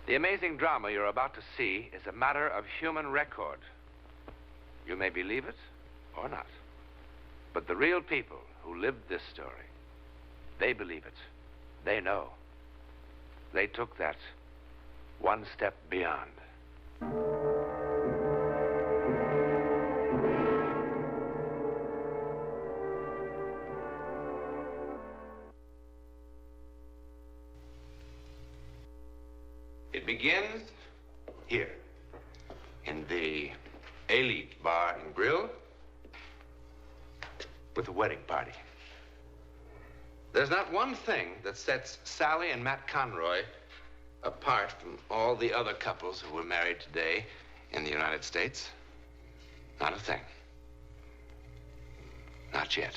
The amazing drama you're about to see is a matter of human record. You may believe it or not. But the real people who lived this story, they believe it. They know. They took that one step beyond. It begins here, in the Elite Bar and Grill, with a wedding party. There's not one thing that sets Sally and Matt Conroy apart from all the other couples who were married today in the United States. Not a thing. Not yet.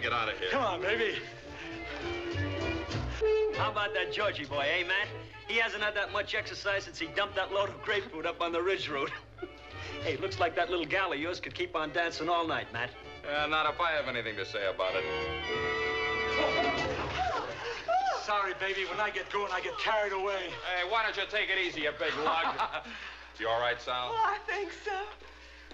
Get out of here. Come on, baby. How about that Georgie boy, eh, Matt? He hasn't had that much exercise since he dumped that load of grapefruit up on the Ridge Road. Hey, looks like that little gal of yours could keep on dancing all night, Matt. Not if I have anything to say about it. Sorry, baby. When I get going, I get carried away. Hey, why don't you take it easy, you big lug? You all right, Sal? Oh, I think so.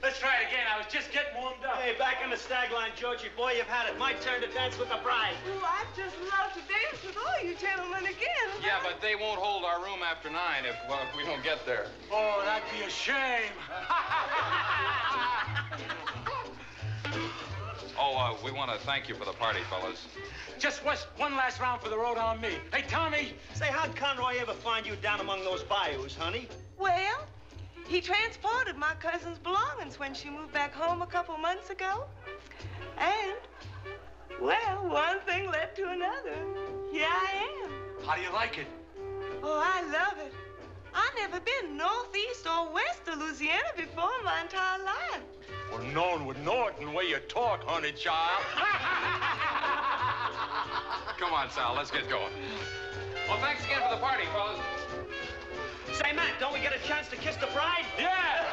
Let's try it again. I was just getting warmed up. Hey, back in the stag line, Georgie boy. You've had it. My turn to dance with the bride. Oh, I'd just love to dance with all you gentlemen again. Yeah, but they won't hold our room after 9 if we don't get there. Oh, that'd be a shame. We want to thank you for the party, fellas. Just one last round for the road on me. Hey, Tommy. Say, how'd Conroy ever find you down among those bayous, honey? Well, he transported my cousin's belongings when she moved back home a couple months ago. And, well, one thing led to another. Here I am. How do you like it? Oh, I love it. I've never been northeast or west of Louisiana before in my entire life. Well, no one would know it in the way you talk, honey child. Come on, Sal, let's get going. Well, thanks again for the party, fellas. Say, Matt, don't we get a chance to kiss the bride? Yeah!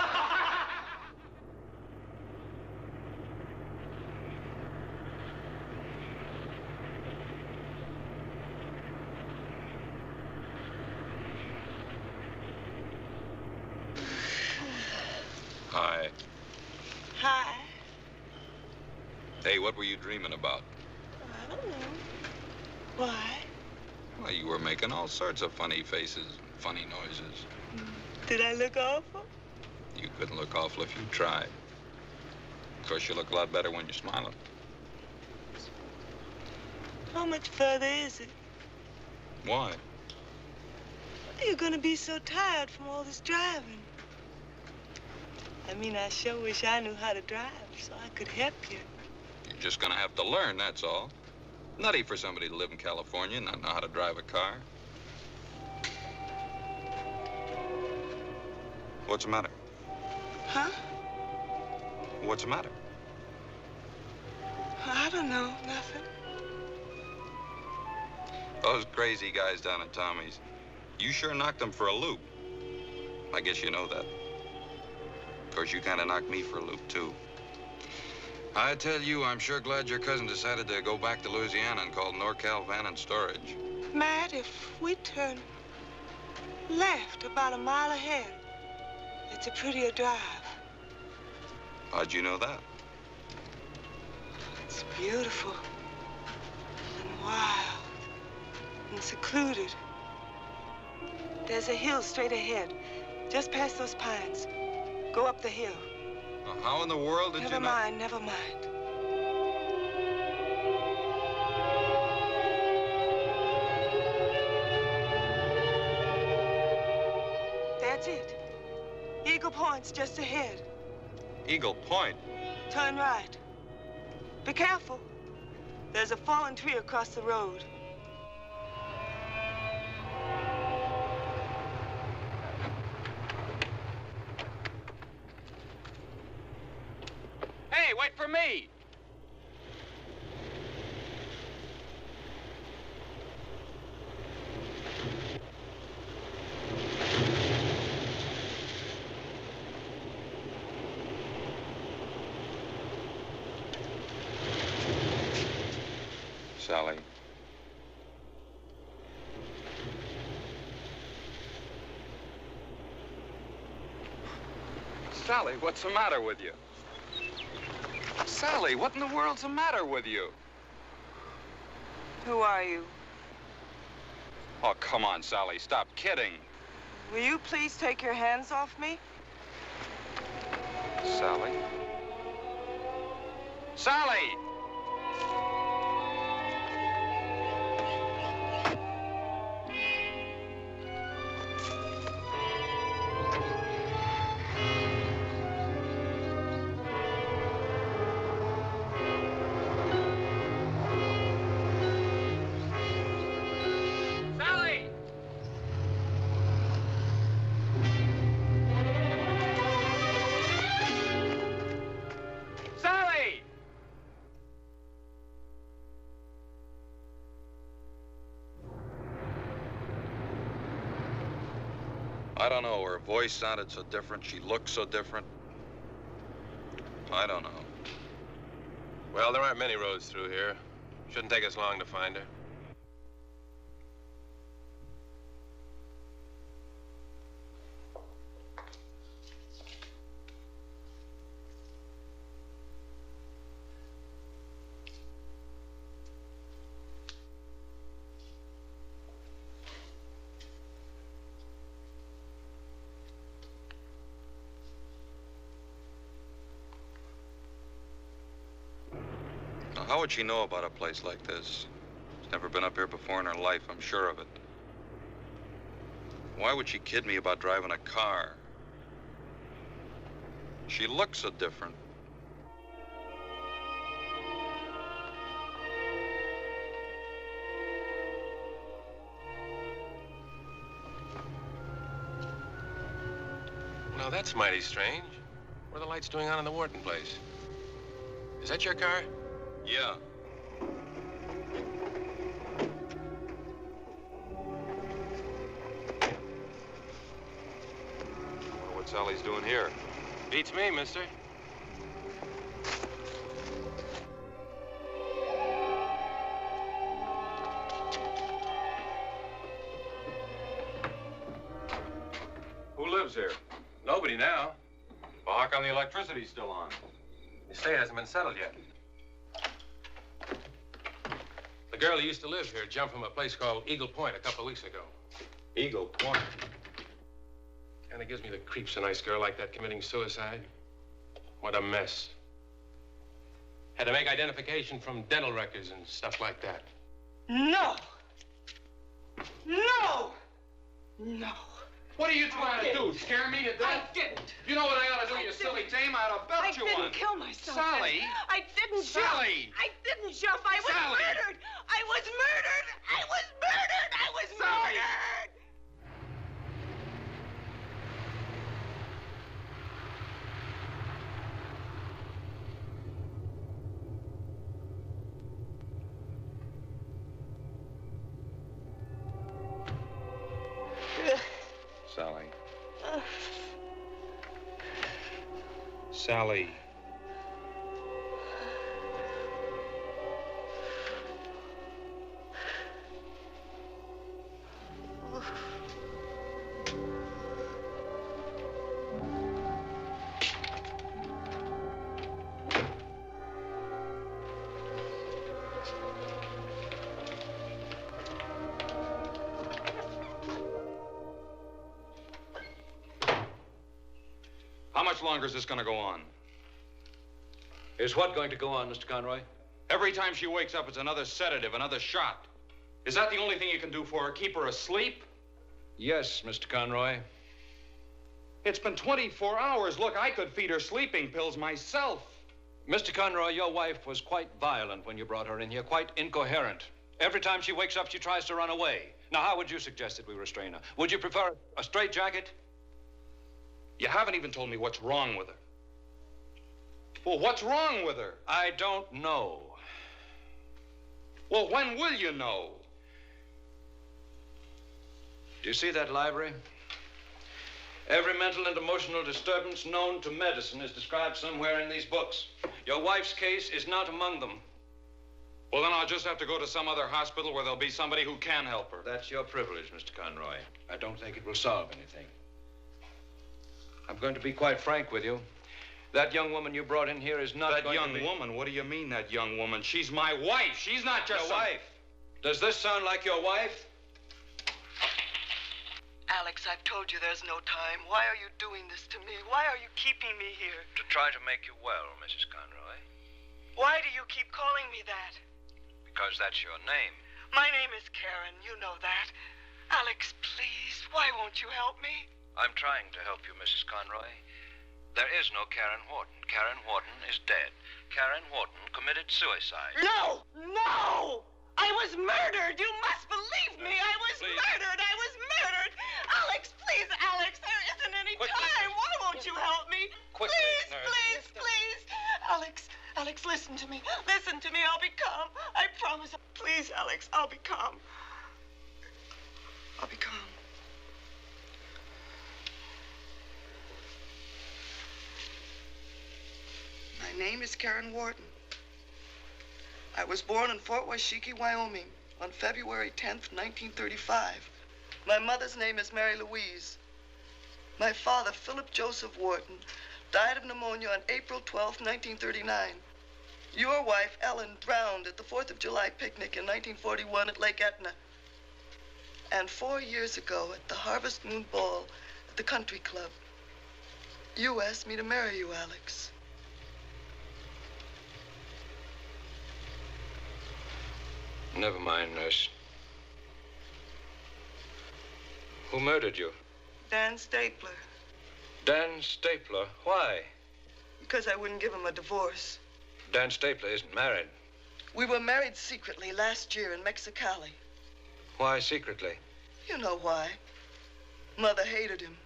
Hi. Hi. Hey, what were you dreaming about? I don't know. Why? Well, you were making all sorts of funny faces, funny noises. Did I look awful? You couldn't look awful if you tried. Of course, you look a lot better when you're smiling. How much further is it? Why? You're gonna be so tired from all this driving. I mean, I sure wish I knew how to drive so I could help you. You're just gonna have to learn, that's all. Nutty for somebody to live in California and not know how to drive a car. What's the matter? Huh? What's the matter? I don't know, nothing. Those crazy guys down at Tommy's, you sure knocked them for a loop. I guess you know that. Of course, you kind of knocked me for a loop, too. I tell you, I'm sure glad your cousin decided to go back to Louisiana and call NorCal Van and Storage. Matt, if we turn left about a mile ahead, it's a prettier drive. How'd you know that? It's beautiful and wild and secluded. There's a hill straight ahead, just past those pines. Go up the hill. Well, how in the world did you know? Never mind. That's it. Eagle Point's just ahead. Eagle Point? Turn right. Be careful. There's a fallen tree across the road. Hey, wait for me! Sally. Sally, what's the matter with you? Sally, what in the world's the matter with you? Who are you? Oh, come on, Sally, stop kidding. Will you please take your hands off me? Sally? Sally! I don't know. Her voice sounded so different. She looked so different. I don't know. Well, there aren't many roads through here. Shouldn't take us long to find her. How would she know about a place like this? She's never been up here before in her life, I'm sure of it. Why would she kid me about driving a car? She looks so different. Well, that's mighty strange. What are the lights doing on in the Wharton place? Is that your car? Yeah. Wonder what Sally's doing here. Beats me, mister. Who lives here? Nobody now. Well, how come the electricity's still on? The estate hasn't been settled yet. The girl who used to live here jumped from a place called Eagle Point a couple of weeks ago. Eagle Point. And it gives me the creeps, a nice girl like that committing suicide. What a mess. Had to make identification from dental records and stuff like that. No! No! No! What are you trying to do? Scare me to death? I didn't. You know what I ought to do, you silly dame? I ought to belt you one. I didn't kill myself. Sally! I didn't jump. Sally! I didn't jump. I was Sally! murdered. I was murdered. I was murdered. I was Sally! murdered. Sally. Sally. How much longer is this going to go on? Is what going to go on, Mr. Conroy? Every time she wakes up, it's another sedative, another shot. Is that the only thing you can do for her? Keep her asleep? Yes, Mr. Conroy. It's been 24 hours. Look, I could feed her sleeping pills myself. Mr. Conroy, your wife was quite violent when you brought her in here, quite incoherent. Every time she wakes up, she tries to run away. Now, how would you suggest that we restrain her? Would you prefer a straitjacket? You haven't even told me what's wrong with her. Well, what's wrong with her? I don't know. Well, when will you know? Do you see that library? Every mental and emotional disturbance known to medicine is described somewhere in these books. Your wife's case is not among them. Well, then I'll just have to go to some other hospital where there'll be somebody who can help her. That's your privilege, Mr. Conroy. I don't think it will solve anything. I'm going to be quite frank with you. That young woman you brought in here is not That going young to be... woman? What do you mean, that young woman? She's my wife. She's not just Your wife? Does this sound like your wife? Alex, I've told you there's no time. Why are you doing this to me? Why are you keeping me here? To try to make you well, Mrs. Conroy. Why do you keep calling me that? Because that's your name. My name is Karen. You know that. Alex, please, why won't you help me? I'm trying to help you, Mrs. Conroy. There is no Karen Wharton. Karen Wharton is dead. Karen Wharton committed suicide. No! No! I was murdered! You must believe me! I was Please. murdered! I was murdered! Alex, please, Alex, there isn't any Quickly, time. nurse. Why won't you help me? Quickly, please, nurse. please, please. Alex, listen to me. Listen to me. I'll be calm. I promise. Please, Alex, I'll be calm. I'll be calm. My name is Karen Wharton. I was born in Fort Washakie, Wyoming, on February 10th, 1935. My mother's name is Mary Louise. My father, Philip Joseph Wharton, died of pneumonia on April 12th, 1939. Your wife, Ellen, drowned at the 4th of July picnic in 1941 at Lake Etna. And 4 years ago, at the Harvest Moon Ball at the Country Club, you asked me to marry you, Alex. Never mind, nurse. Who murdered you? Dan Stapler. Dan Stapler. Why? Because I wouldn't give him a divorce. Dan Stapler isn't married. We were married secretly last year in Mexicali. Why secretly? You know why. Mother hated him.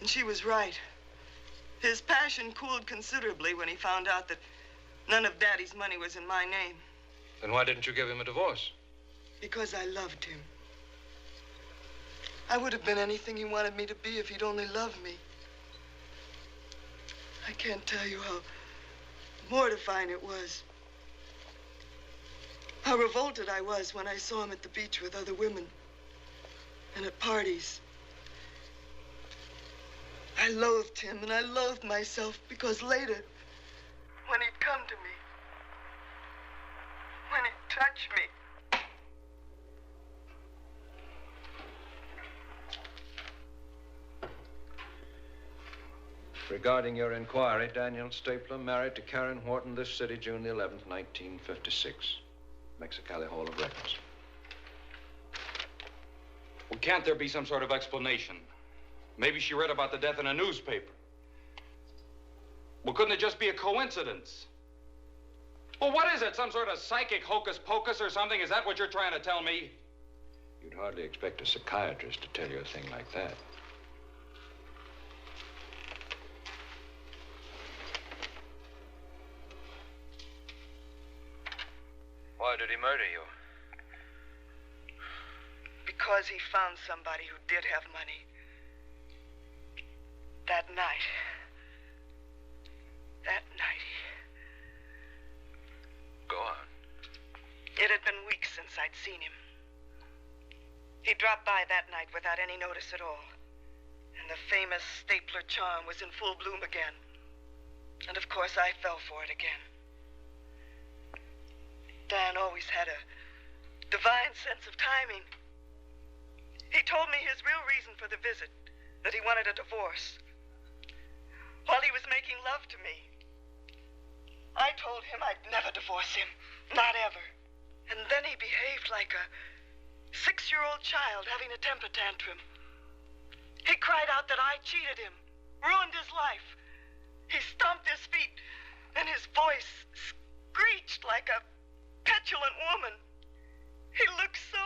And she was right. His passion cooled considerably when he found out that none of Daddy's money was in my name. Then why didn't you give him a divorce? Because I loved him. I would have been anything he wanted me to be if he'd only loved me. I can't tell you how mortifying it was. How revolted I was when I saw him at the beach with other women and at parties. I loathed him and I loathed myself because later, when he'd come to me, when he'd touch me, Regarding your inquiry, Daniel Stapler married to Karen Wharton this city, June the 11th, 1956. Mexicali Hall of Records. Well, can't there be some sort of explanation? Maybe she read about the death in a newspaper. Well, couldn't it just be a coincidence? Well, what is it? Some sort of psychic hocus pocus or something? Is that what you're trying to tell me? You'd hardly expect a psychiatrist to tell you a thing like that. Why did he murder you? because he found somebody who did have money. That night. Go on. It had been weeks since I'd seen him. He dropped by that night without any notice at all. And the famous Stapler charm was in full bloom again. And of course, I fell for it again. Dan always had a divine sense of timing. He told me his real reason for the visit, that he wanted a divorce. While he was making love to me, I told him I'd never divorce him, not ever. And then he behaved like a 6-year-old child having a temper tantrum. He cried out that I cheated him, ruined his life. He stomped his feet, and his voice screeched like a petulant woman. He looked so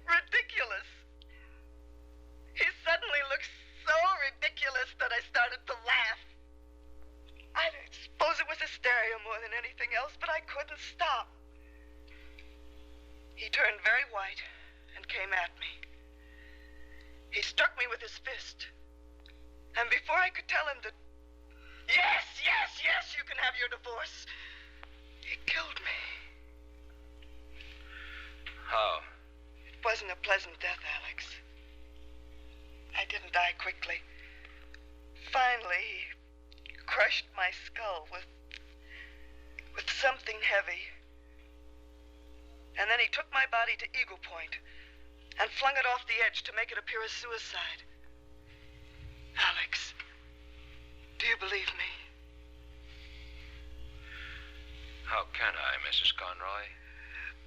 ridiculous. He suddenly looked so ridiculous that I started to laugh. I suppose it was hysteria more than anything else, but I couldn't stop. He turned very white and came at me. He struck me with his fist. And before I could tell him that, yes, you can have your divorce, he killed me. How? It wasn't a pleasant death, Alex. I didn't die quickly. Finally, he crushed my skull with something heavy. And then he took my body to Eagle Point and flung it off the edge to make it appear as suicide. Alex, do you believe me? How can I, Mrs. Conroy?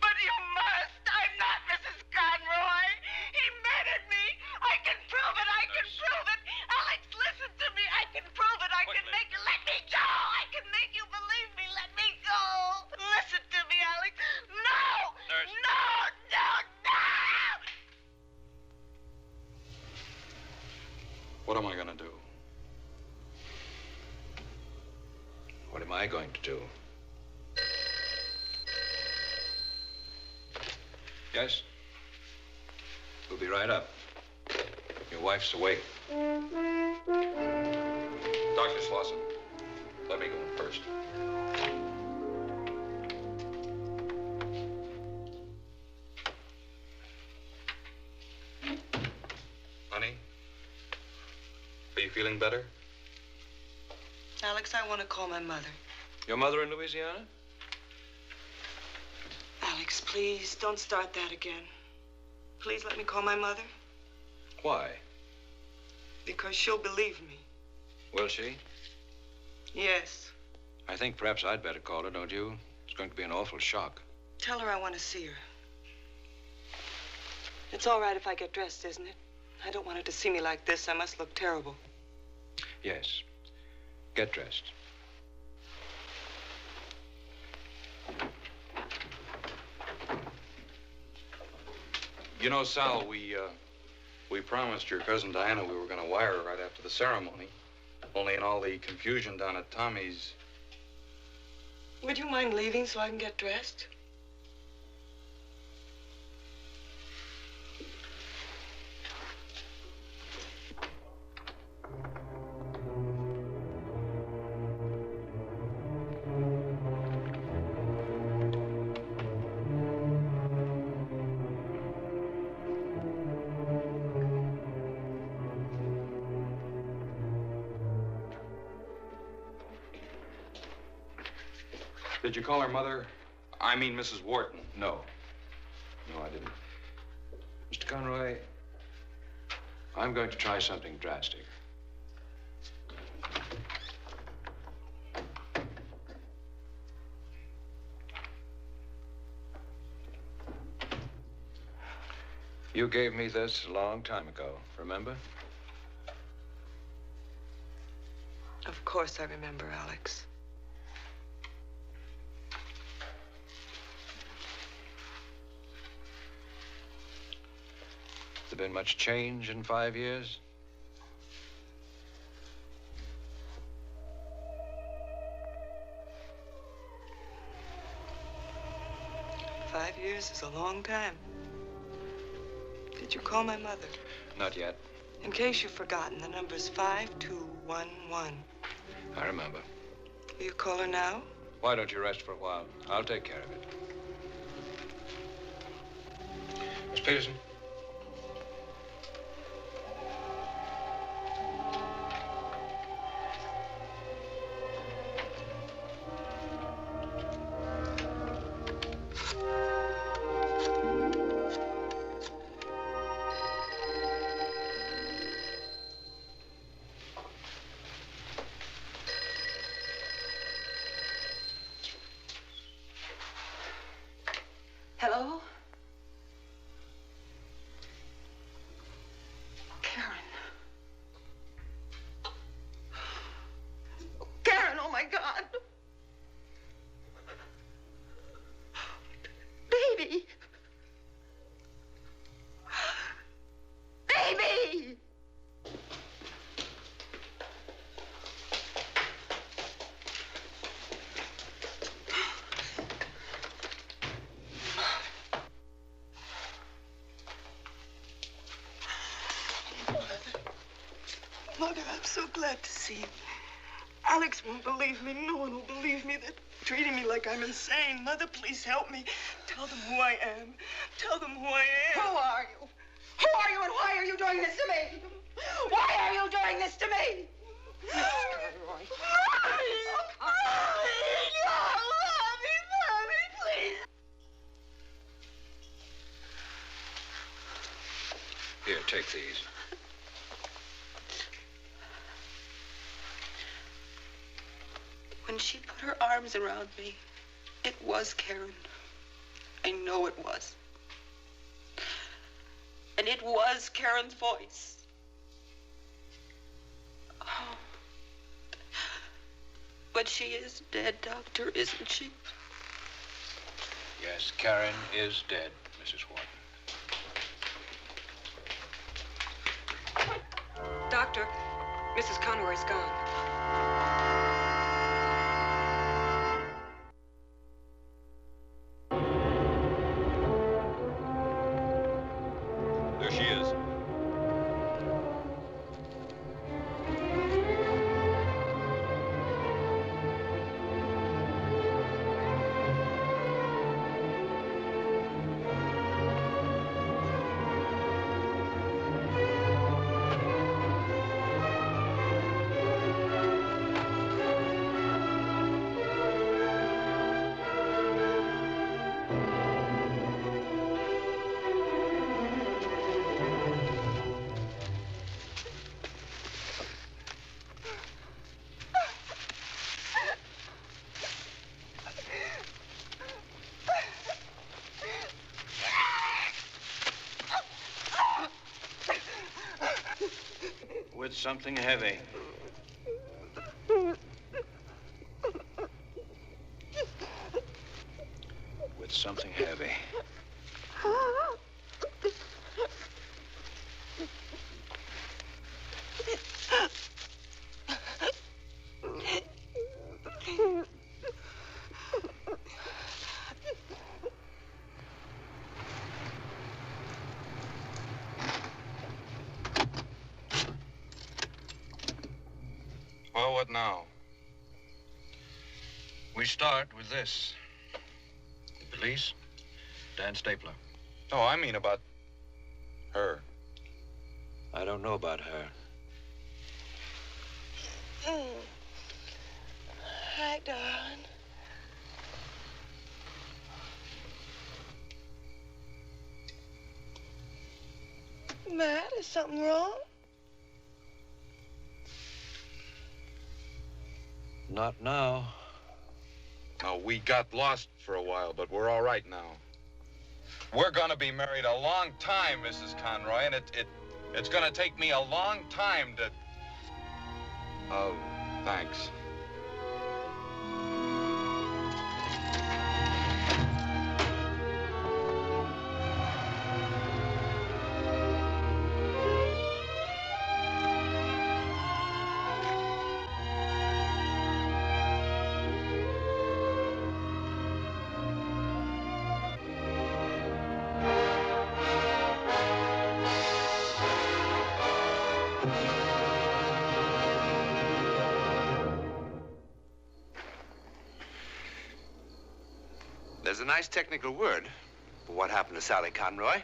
But you must! I'm not Mrs. Conroy! He murdered me! I can prove it! I can prove it! Alex, listen to me! I can prove it! I can make you... Let me go! I can make you believe me! Let me go! Listen to me, Alex! No! Nurse. No! No! No! What am I going to do? What am I going to do? Yes? We'll be right up. Your wife's awake. Dr. Slauson, let me go in first. Honey, are you feeling better? Alex, I want to call my mother. Your mother in Louisiana? Alex, please, don't start that again. Please let me call my mother. Why? Because she'll believe me. Will she? Yes. I think perhaps I'd better call her, don't you? It's going to be an awful shock. Tell her I want to see her. It's all right if I get dressed, isn't it? I don't want her to see me like this. I must look terrible. Yes. Get dressed. You know, Sal, we promised your cousin Diana we were going to wire her right after the ceremony. Only in all the confusion down at Tommy's. Would you mind leaving so I can get dressed? Did you call her mother? I mean, Mrs. Wharton. No. No, I didn't. Mr. Conroy, I'm going to try something drastic. You gave me this a long time ago, remember? Of course I remember, Alex. Has there been much change in 5 years? Five years is a long time. Did you call my mother? Not yet. In case you've forgotten, the number's 5211. I remember. Will you call her now? Why don't you rest for a while? I'll take care of it. Miss Peterson? Hello? Karen. Karen, oh my God. Baby. Baby. Mother, I'm so glad to see you. Alex won't believe me. No one will believe me. They're treating me like I'm insane. Mother, please help me. Tell them who I am. Tell them who I am. Who are you? Who are you and why are you doing this to me? Why are you doing this to me? Mrs. Conroy. Mommy, please. Here, take these. When she put her arms around me, it was Karen. I know it was. And it was Karen's voice. Oh. But she is dead, Doctor, isn't she? Yes, Karen is dead, Mrs. Wharton. Doctor, Mrs. Conroy's gone. There she is. With something heavy. With something heavy. Well, what now? We start with this. The police, Dan Stapler. No, I mean about her. I don't know about her. Hi, darling. Matt, is something wrong? Not now. No, we got lost for a while, but we're all right now. We're gonna be married a long time, Mrs. Conroy, and it's gonna take me a long time to... Oh, thanks. There's a nice technical word for what happened to Sally Conroy.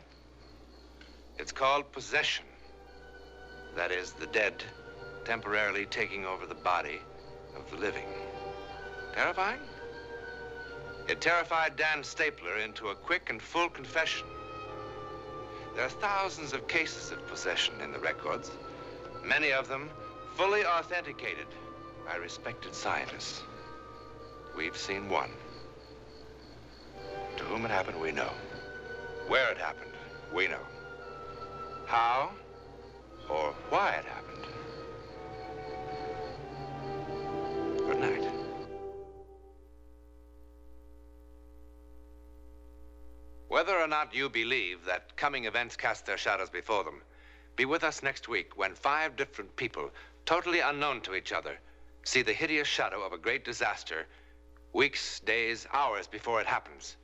It's called possession. That is, the dead temporarily taking over the body of the living. Terrifying? It terrified Dan Stapler into a quick and full confession. There are thousands of cases of possession in the records, many of them fully authenticated by respected scientists. We've seen one. To whom it happened, we know. Where it happened, we know. How or why it happened. Good night. Whether or not you believe that coming events cast their shadows before them, be with us next week when 5 different people, totally unknown to each other, see the hideous shadow of a great disaster weeks, days, hours before it happens.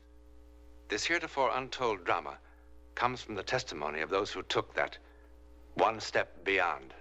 This heretofore untold drama comes from the testimony of those who took that one step beyond.